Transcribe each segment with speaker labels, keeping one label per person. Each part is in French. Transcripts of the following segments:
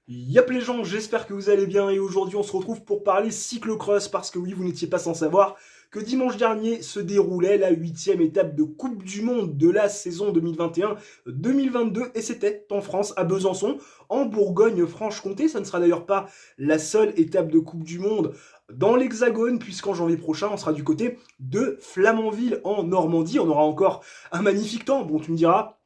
Speaker 1: Yop les gens, j'espère que vous allez bien et aujourd'hui on se retrouve pour parler cyclocross parce que oui, vous n'étiez pas sans savoir que dimanche dernier se déroulait la 8e étape de Coupe du Monde de la saison 2021-2022 et c'était en France, à Besançon, en Bourgogne-Franche-Comté. Ça ne sera d'ailleurs pas la seule étape de Coupe du Monde dans l'Hexagone puisqu'en janvier prochain on sera du côté de Flamanville en Normandie. On aura encore un magnifique temps, bon tu me diras.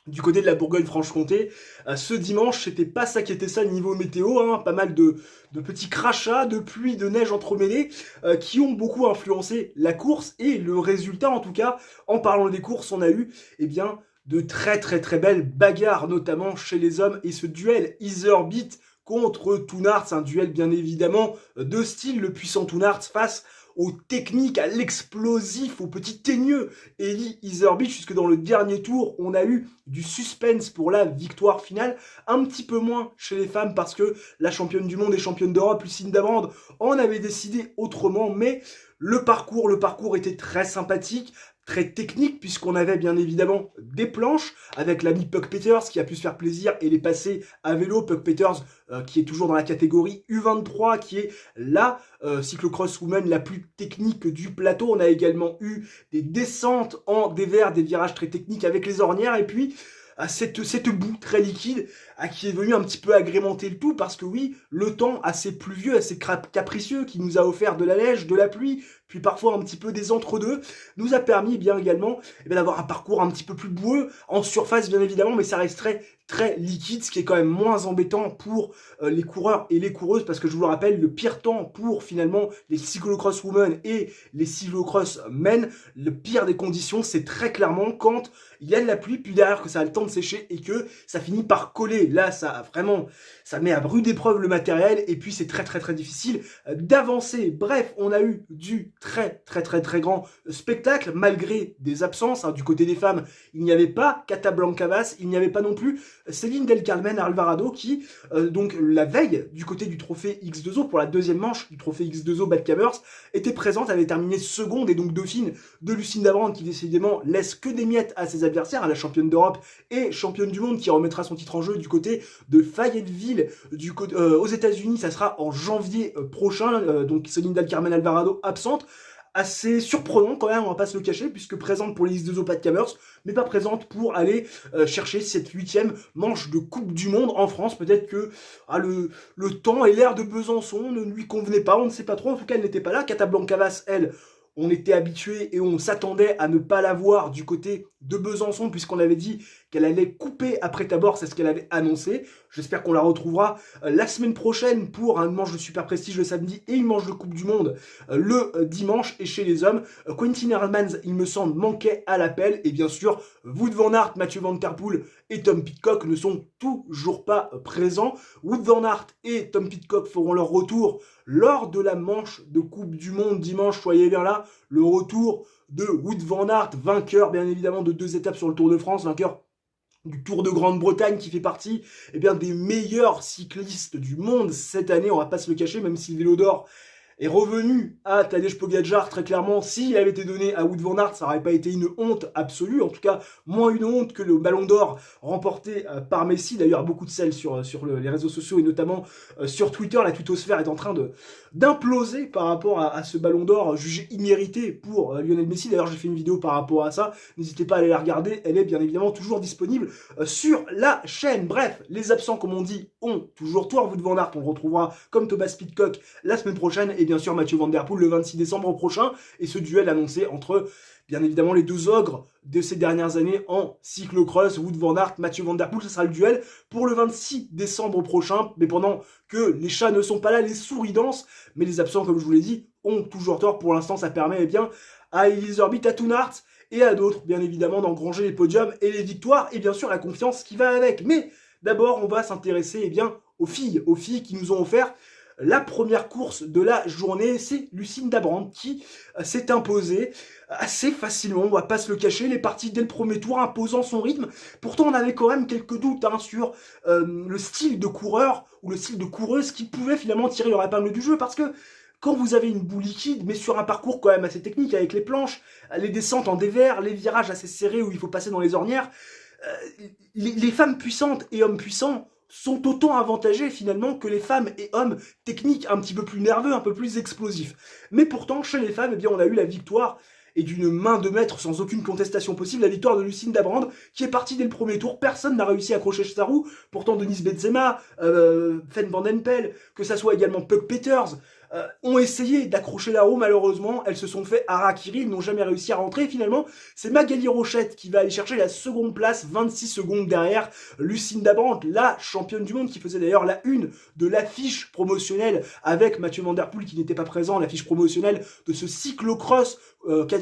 Speaker 1: Du côté de la Bourgogne-Franche-Comté, ce dimanche, c'était pas ça qui était ça niveau météo, hein, pas mal de petits crachats, de pluie, de neige entremêlés, qui ont beaucoup influencé la course, et le résultat, en tout cas, en parlant des courses, on a eu, eh bien, de très belles bagarres, notamment chez les hommes, et ce duel Iserbyt contre Toonarts, un duel bien évidemment de style, le puissant Toonarts face aux techniques, à l'explosif, au petit teigneux Eli Iserbyt, jusque dans le dernier tour, on a eu du suspense pour la victoire finale, un petit peu moins chez les femmes parce que la championne du monde et championne d'Europe, Lucinda Brand, en avait décidé autrement, mais le parcours était très sympathique, très technique, puisqu'on avait bien évidemment des planches, avec l'ami Puck Peters qui a pu se faire plaisir et les passer à vélo. Puck Peters qui est toujours dans la catégorie U23, qui est la cyclocross woman la plus technique du plateau. On a également eu des descentes en dévers, des virages très techniques avec les ornières, et puis à cette boue très liquide qui est venue un petit peu agrémenter le tout, parce que oui, le temps assez pluvieux, assez capricieux, qui nous a offert de la neige, de la pluie, puis parfois un petit peu des entre-deux, nous a permis bien également d'avoir un parcours un petit peu plus boueux, en surface bien évidemment, mais ça reste très liquide, ce qui est quand même moins embêtant pour les coureurs et les coureuses, parce que je vous le rappelle, le pire temps pour finalement les cyclocross women et les cyclocross men, le pire des conditions, c'est très clairement quand il y a de la pluie, puis derrière que ça a le temps de sécher et que ça finit par coller. Là, ça met à rude épreuve le matériel, et puis c'est très difficile d'avancer. Bref, on a eu du très grand spectacle, malgré des absences. Hein. Du côté des femmes, il n'y avait pas Cata Blancavas, il n'y avait pas non plus Céline Del Carmen Alvarado qui, donc la veille, du côté du trophée X2O, pour la deuxième manche du trophée X2O Badcamers, était présente, avait terminé seconde et donc dauphine de Lucinda Brand, qui décidément laisse que des miettes à ses adversaires, à la championne d'Europe et championne du monde, qui remettra son titre en jeu du côté de Fayetteville, aux États-Unis. Ça sera en janvier prochain, donc Céline Del Carmen Alvarado absente. Assez surprenant quand même, on va pas se le cacher, puisque présente pour les X2O Badcamers, mais pas présente pour aller chercher cette 8e manche de Coupe du Monde en France. Peut-être que le temps et l'air de Besançon ne lui convenaient pas, on ne sait pas trop. En tout cas, elle n'était pas là. Cata Blancavas, elle, on était habitué et on s'attendait à ne pas la voir du côté de Besançon, puisqu'on avait dit qu'elle allait couper après Tabor, c'est ce qu'elle avait annoncé. J'espère qu'on la retrouvera la semaine prochaine pour une manche de Super Prestige le samedi et une manche de Coupe du Monde le dimanche. Et chez les hommes, Quentin Hermans, il me semble, manquait à l'appel. Et bien sûr, Wout van Aert, Mathieu Van Der Poel et Tom Pidcock ne sont toujours pas présents. Wout van Aert et Tom Pidcock feront leur retour lors de la manche de Coupe du Monde dimanche. Soyez bien là, le retour de Wout van Aert, vainqueur bien évidemment de 2 étapes sur le Tour de France, vainqueur du Tour de Grande-Bretagne, qui fait partie des meilleurs cyclistes du monde cette année, on va pas se le cacher, même si le vélo d'or est revenu à Tadej Pogacar, très clairement. S'il avait été donné à Wout van Aert, ça n'aurait pas été une honte absolue, en tout cas moins une honte que le Ballon d'Or remporté par Messi. D'ailleurs, beaucoup de sel sur les réseaux sociaux et notamment sur Twitter. La twittosphère est en train d'imploser par rapport à ce Ballon d'Or jugé immérité pour Lionel Messi. D'ailleurs, j'ai fait une vidéo par rapport à ça, n'hésitez pas à aller la regarder, elle est bien évidemment toujours disponible sur la chaîne. Bref, les absents, comme on dit, ont toujours tort. Wout van Aert, on le retrouvera comme Thomas Pidcock la semaine prochaine, et bien sûr Mathieu Van Der Poel le 26 décembre prochain, et ce duel annoncé entre bien évidemment les deux ogres de ces dernières années en cyclocross, Wout van Aert, Mathieu Van Der Poel. Ce sera le duel pour le 26 décembre prochain, mais pendant que les chats ne sont pas là, les souris dansent, mais les absents, comme je vous l'ai dit, ont toujours tort. Pour l'instant, ça permet à Eli Iserbyt, à Toonarts et à d'autres, bien évidemment, d'engranger les podiums et les victoires, et bien sûr la confiance qui va avec. Mais d'abord, on va s'intéresser aux filles qui nous ont offert la première course de la journée. C'est Lucinda Brand qui s'est imposée assez facilement, on va pas se le cacher. Elle est partie dès le premier tour, imposant son rythme. Pourtant, on avait quand même quelques doutes sur le style de coureur ou le style de coureuse qui pouvait finalement tirer leur épingle du jeu, parce que quand vous avez une boue liquide, mais sur un parcours quand même assez technique, avec les planches, les descentes en dévers, les virages assez serrés où il faut passer dans les ornières, les femmes puissantes et hommes puissants sont autant avantagés finalement que les femmes et hommes techniques un petit peu plus nerveux, un peu plus explosifs. Mais pourtant, chez les femmes, eh bien, on a eu la victoire et d'une main de maître sans aucune contestation possible, la victoire de Lucinda Brand, qui est partie dès le premier tour. Personne n'a réussi à accrocher sa roue. Pourtant, Denise Benzema, Fen van den Pel, que ça soit également Puck Peters, ont essayé d'accrocher la roue. Malheureusement, elles se sont fait harakiri, ils n'ont jamais réussi à rentrer. Et finalement, c'est Magali Rochette qui va aller chercher la seconde place, 26 secondes derrière Lucinda Brandt, la championne du monde, qui faisait d'ailleurs la une de l'affiche promotionnelle avec Mathieu Van Der Poel qui n'était pas présent, l'affiche promotionnelle de ce cyclocross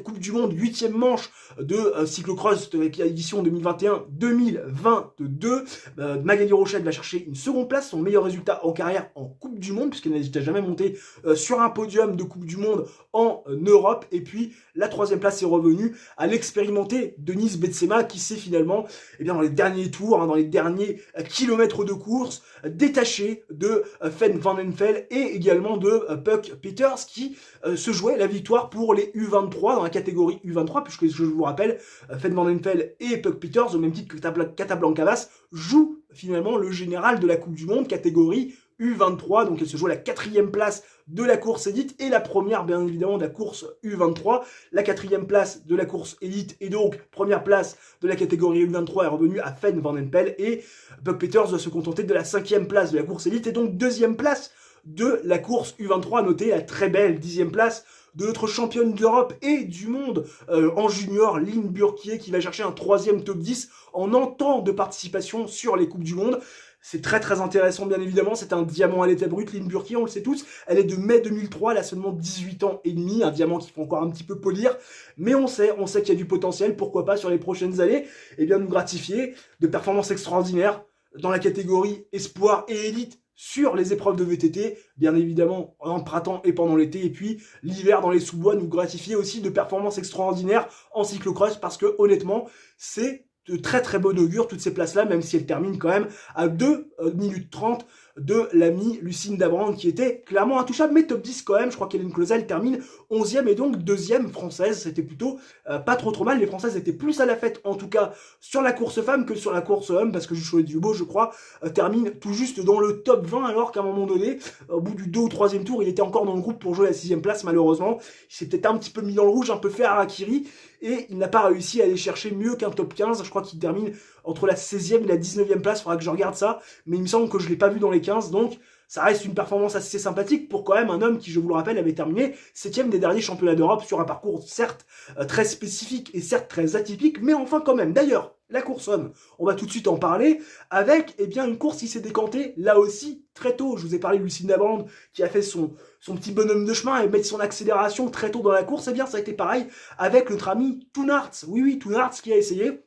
Speaker 1: Coupe du Monde, 8e manche de cyclocross de l'édition 2021-2022. Magali Rochette va chercher une seconde place, son meilleur résultat en carrière en Coupe du Monde, puisqu'elle n'a jamais monté sur un podium de Coupe du Monde en Europe. Et puis la troisième place est revenue à l'expérimenté Denise Betsema, qui s'est finalement, eh bien, dans les derniers tours, dans les derniers kilomètres de course, détaché de Fen van den Fel et également de Puck Peters, qui se jouait la victoire pour les U23 dans la catégorie U23, puisque je vous rappelle, Fen van den Fel et Puck Peters, au même titre que Catablancavas, jouent finalement le général de la Coupe du Monde, catégorie U23, donc elle se joue à la 4e place de la course élite et la première, bien évidemment, de la course U23. La 4e place de la course élite et donc première place de la catégorie U23 est revenue à Fen van den Pel et Puck Peters doit se contenter de la 5e place de la course élite et donc 2e place de la course U23. Notez la très belle 10e place de notre championne d'Europe et du monde en junior, Lynn Burkier, qui va chercher un 3e top 10 en un temps de participation sur les Coupes du Monde. C'est très très intéressant, bien évidemment, c'est un diamant à l'état brut, Lynn Burkier, on le sait tous, elle est de mai 2003, elle a seulement 18 ans et demi, un diamant qu'il faut encore un petit peu polir, mais on sait qu'il y a du potentiel, pourquoi pas sur les prochaines années, et bien nous gratifier de performances extraordinaires dans la catégorie espoir et élite sur les épreuves de VTT, bien évidemment en printemps et pendant l'été, et puis l'hiver dans les sous-bois, nous gratifier aussi de performances extraordinaires en cyclocross, parce que honnêtement, c'est de très très bon augure toutes ces places-là, même si elles terminent quand même à 2 minutes 30 de l'ami Lucinda Brand, qui était clairement intouchable, mais top 10 quand même. Je crois qu'Hélène Clausel termine 11e et donc 2e française. C'était plutôt pas trop mal. Les Françaises étaient plus à la fête, en tout cas sur la course femme que sur la course homme, parce que Jules Dubo, je crois, termine tout juste dans le top 20, alors qu'à un moment donné, au bout du 2 ou 3e tour, il était encore dans le groupe pour jouer la 6e place, malheureusement. Il s'est peut-être un petit peu mis dans le rouge, un peu fait harakiri, et il n'a pas réussi à aller chercher mieux qu'un top 15. Je crois qu'il termine entre la 16e et la 19e place, il faudra que je regarde ça, mais il me semble que je ne l'ai pas vu dans les 15, donc ça reste une performance assez sympathique pour quand même un homme qui, je vous le rappelle, avait terminé 7e des derniers championnats d'Europe sur un parcours certes très spécifique et certes très atypique, mais enfin quand même. D'ailleurs, la course homme, on va tout de suite en parler, avec bien une course qui s'est décantée là aussi très tôt. Je vous ai parlé de Lucinda Brand qui a fait son petit bonhomme de chemin et mettre son accélération très tôt dans la course. Et bien ça a été pareil avec notre ami Toon Aerts. Oui, Toon Aerts qui a essayé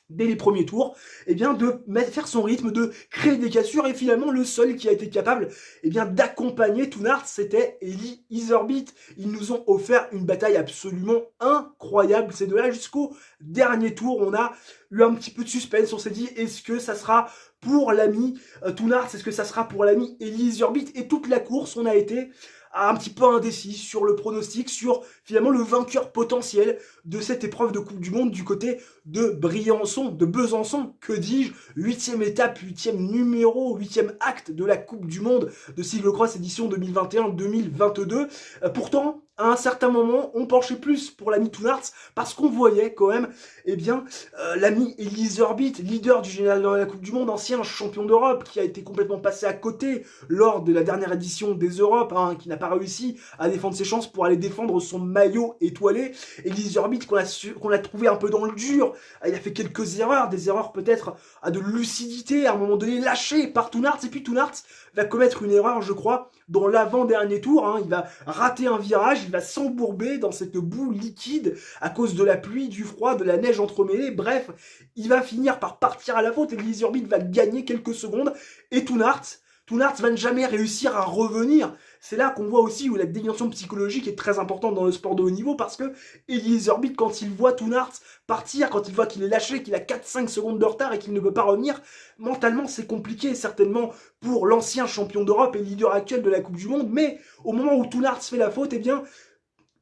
Speaker 1: dès les premiers tours, de faire son rythme, de créer des cassures, et finalement le seul qui a été capable d'accompagner Toon Aerts, c'était Elie Iserbyt. Ils nous ont offert une bataille absolument incroyable, ces deux-là, jusqu'au dernier tour. On a eu un petit peu de suspense, on s'est dit, est-ce que ça sera pour l'ami Toon Aerts, est-ce que ça sera pour l'ami Elie Iserbyt? Et toute la course, on a été un petit peu indécis sur le pronostic, sur finalement le vainqueur potentiel de cette épreuve de Coupe du Monde du côté de Besançon, que dis-je, 8e étape, 8e numéro, 8e acte de la Coupe du Monde de cyclocross édition 2021-2022. Pourtant, à un certain moment, on penchait plus pour l'ami Toon Aerts parce qu'on voyait quand même, l'ami Elie Iserbyt, leader du général dans la Coupe du Monde, ancien champion d'Europe, qui a été complètement passé à côté lors de la dernière édition des Europes, qui n'a pas réussi à défendre ses chances pour aller défendre son maillot étoilé. Elie Iserbyt qu'on a trouvé un peu dans le dur, il a fait quelques erreurs, des erreurs peut-être de lucidité, à un moment donné lâchées par Toon Aerts, et puis Toon Aerts va commettre une erreur, je crois, dans l'avant-dernier tour. Il va rater un virage, il va s'embourber dans cette boue liquide à cause de la pluie, du froid, de la neige entremêlée. Bref, il va finir par partir à la faute et Elie Iserbyt va gagner quelques secondes. Et Toon Aerts va ne jamais réussir à revenir. C'est là qu'on voit aussi où la dimension psychologique est très importante dans le sport de haut niveau, parce que Elie Iserbyt, quand il voit Toon Aerts partir, quand il voit qu'il est lâché, qu'il a 4-5 secondes de retard et qu'il ne peut pas revenir, mentalement c'est compliqué certainement pour l'ancien champion d'Europe et leader actuel de la Coupe du Monde, mais au moment où Toon Aerts fait la faute,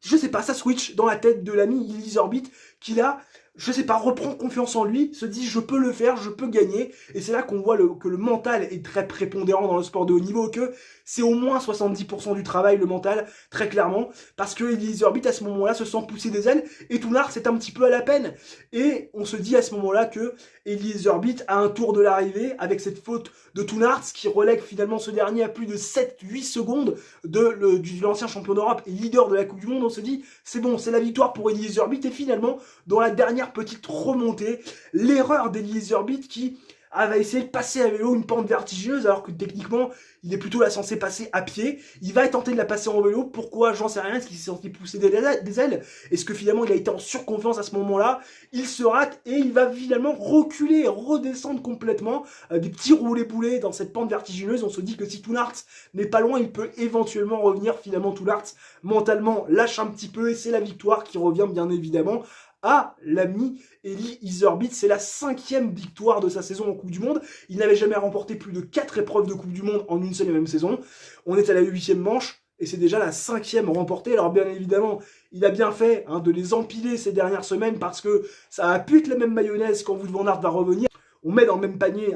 Speaker 1: je sais pas, ça switch dans la tête de l'ami Elie Iserbyt, qu'il a je sais pas, reprend confiance en lui, se dit je peux le faire, je peux gagner, et c'est là qu'on voit que le mental est très prépondérant dans le sport de haut niveau, que c'est au moins 70% du travail, le mental, très clairement, parce que Eliezer Orbit à ce moment-là se sent pousser des ailes, et Tounart c'est un petit peu à la peine, et on se dit à ce moment-là que Eliezer Orbit a un tour de l'arrivée, avec cette faute de Tounart, qui relègue finalement ce dernier à plus de 7-8 secondes de l'ancien champion d'Europe et leader de la Coupe du Monde. On se dit c'est bon, c'est la victoire pour Eliezer Orbit, et finalement, dans la dernière petite remontée, l'erreur d'Eliezer Orbit qui va essayer de passer à vélo une pente vertigineuse alors que techniquement il est plutôt là censé passer à pied. Il va tenter de la passer en vélo. Pourquoi? J'en sais rien. Est-ce qu'il s'est senti pousser des ailes? Est-ce que finalement il a été en surconfiance à ce moment-là? Il se rate et il va finalement reculer, redescendre complètement. Des petits roulés-boulés dans cette pente vertigineuse. On se dit que si Tounart n'est pas loin, il peut éventuellement revenir. Finalement Tounart mentalement lâche un petit peu et c'est la victoire qui revient bien évidemment à l'ami Eliezer Orbit. C'est la 5e victoire de sa saison en Coupe du Monde. Il n'avait jamais remporté plus de 4 épreuves de Coupe du Monde en une seule et même saison. On est à la 8e manche et c'est déjà la 5e remportée. Alors bien évidemment, il a bien fait de les empiler ces dernières semaines parce que ça a pu être la même mayonnaise quand Wout van Aert va revenir. On met dans le même panier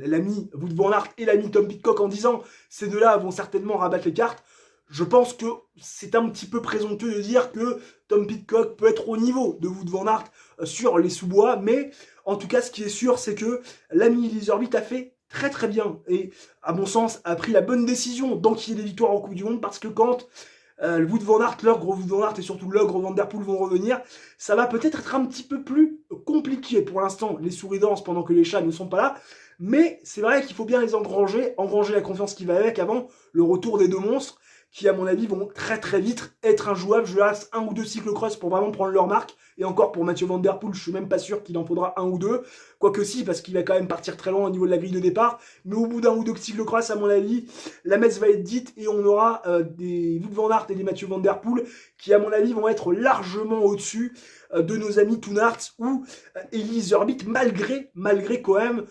Speaker 1: l'ami Wout van Aert et l'ami Tom Pidcock en disant ces deux-là vont certainement rabattre les cartes. Je pense que c'est un petit peu présomptueux de dire que Tom Pidcock peut être au niveau de Wout van Aert sur les sous-bois, mais en tout cas, ce qui est sûr, c'est que l'ami Eliezer Orbit a fait très très bien et, à mon sens, a pris la bonne décision d'enquiller des victoires en Coupe du Monde parce que quand Wout van Aert, l'ogre Wout van Aert et surtout l'ogre Van Der Poel vont revenir, ça va peut-être être un petit peu plus compliqué pour l'instant, les souris dansent pendant que les chats ne sont pas là, mais c'est vrai qu'il faut bien les engranger la confiance qui va avec avant le retour des deux monstres, qui à mon avis vont très très vite être injouables. Je leur reste 1 ou 2 cyclocross pour vraiment prendre leur marque. Et encore pour Mathieu Van Der Poel, je suis même pas sûr qu'il en faudra 1 ou 2. Quoique si, parce qu'il va quand même partir très loin au niveau de la grille de départ. Mais au bout d'1 ou 2 cyclocross, à mon avis, la messe va être dite et on aura des Wout van Aert et des Mathieu Van Der Poel qui à mon avis vont être largement au-dessus de nos amis Tounart ou Eliezer Orbit, malgré quand même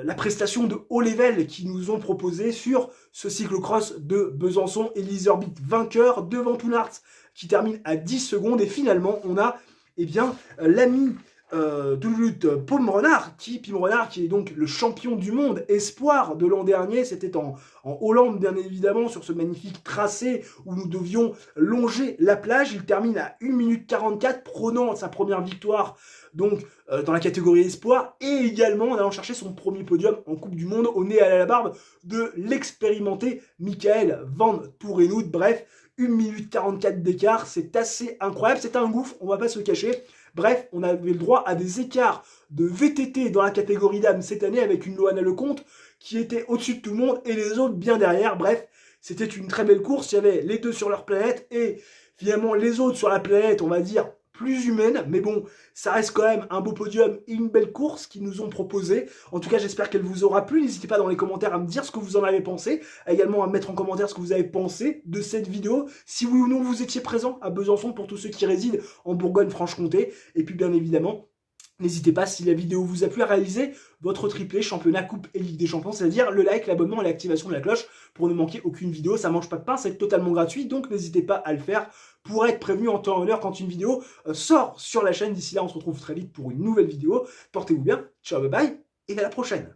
Speaker 1: la prestation de haut level qu'ils nous ont proposé sur ce cyclocross de Besançon. Eliezer Orbit vainqueur devant Tounart qui termine à 10 secondes et finalement on a l'ami de lutte Pim Renard qui est donc le champion du monde espoir de l'an dernier. C'était en Hollande bien évidemment sur ce magnifique tracé où nous devions longer la plage. Il termine à 1 minute 44 prenant sa première victoire donc dans la catégorie espoir et également en allant chercher son premier podium en Coupe du Monde au nez et à la barbe de l'expérimenté Michael Van Toerenhout. Bref, 1 minute 44 d'écart, c'est assez incroyable, c'est un gouffre, on va pas se cacher. Bref, on avait le droit à des écarts de VTT dans la catégorie dames cette année avec une Loana Lecomte qui était au-dessus de tout le monde et les autres bien derrière. Bref, c'était une très belle course, il y avait les deux sur leur planète et finalement les autres sur la planète, on va dire, plus humaine, mais bon, ça reste quand même un beau podium et une belle course qu'ils nous ont proposé. En tout cas, j'espère qu'elle vous aura plu. N'hésitez pas dans les commentaires à me dire ce que vous en avez pensé, également à mettre en commentaire ce que vous avez pensé de cette vidéo, si oui ou non vous étiez présent à Besançon pour tous ceux qui résident en Bourgogne-Franche-Comté, et puis bien évidemment, n'hésitez pas, si la vidéo vous a plu, à réaliser votre triplé championnat, coupe et Ligue des Champions, c'est-à-dire le like, l'abonnement et l'activation de la cloche pour ne manquer aucune vidéo. Ça mange pas de pain, c'est totalement gratuit, donc n'hésitez pas à le faire pour être prévenu en temps et en heure quand une vidéo sort sur la chaîne. D'ici là, on se retrouve très vite pour une nouvelle vidéo. Portez-vous bien, ciao, bye bye, et à la prochaine.